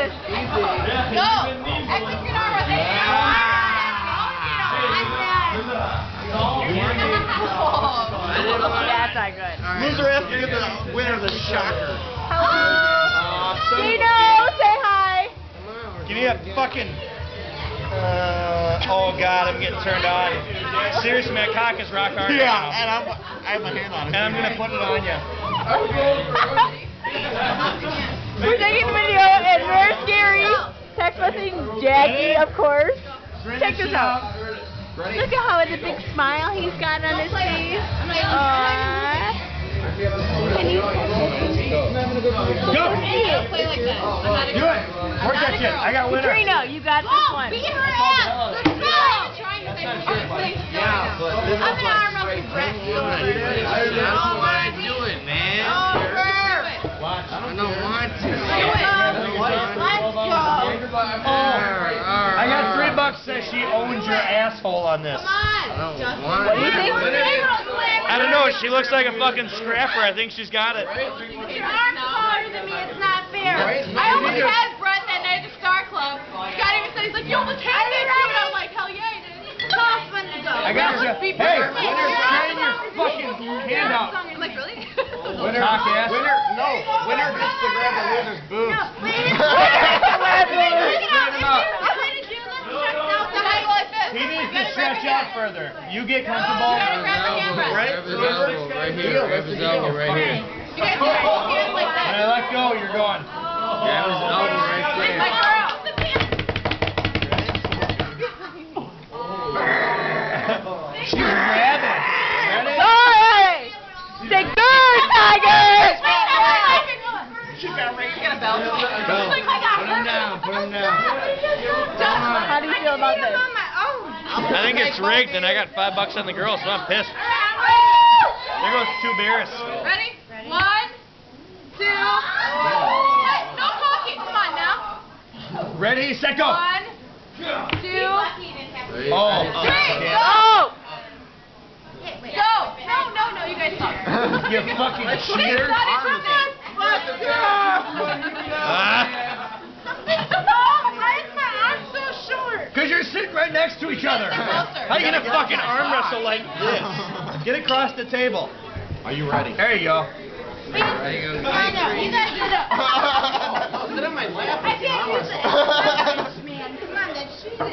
this. Go! Execute our That's not good. Loser has to give the winner the shocker. Hello. Dino, say hi. Give me a fucking. Oh god, I'm getting turned on. Seriously, my cock is rock hard. Yeah, right and I have my hand on it. and I'm gonna put it on you. We're taking the video and we're scary. Text messaging Jackie, of course. Check this out. Look at how it's a big smile he's got on his face. Can you Go! Play like that. I'm not a Do it! Work that shit. I got winner. Katrina, you got this one. Beat her ass! Let's go! Yeah, but this I'm gonna arm up with Brett. I don't want to do it, man. I don't want to. Let's go! I got $3 says she owns your asshole on this. Come on! What do you think? I don't know, she looks like a fucking scrapper. I think she's got it. Your arm's taller than me, it's not fair. I almost had Brett that night at the Star Club. Scott even said, he's like, you almost had me too. And I was like, hell yeah, I did. Tough one to go. I got you. Be Hey, perfect. winner, straighten your fucking hand out. I'm like, really? Winner, cock ass. Winner gets to grab the loser's boobs. He needs to stretch out further. You get comfortable. Right? Right here. Grab his elbow right here. You guys can both hands like When I that. let go, you're going. Grab his elbow right Like there. She's grabbing. Ready? Sorry! Say good, Tiger! She got right. Get a belt. Go. Put him down. Put him down. How do you feel about this? I think it's rigged, and I got $5 on the girl, so I'm pissed. There goes 2 beers. Ready? 1, 2. Hey, no talking. Come on now. Ready, set, go. 1, 2. Oh, Three. yeah. Oh! Go. No. You guys talk. You fucking cheater. Let's go. Why is my arm so short? Because you're sitting right next to each other. How you gonna fucking arm wrestle like this? Get across the table. Are you ready? There you go. Come on now. You guys sit up. Sit on my lap. I can't use it. Man, come on, let's shoot it. No,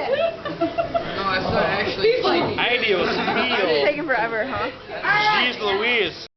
that's not actually. Ideal It's feel. taking forever, huh? Jeez Louise.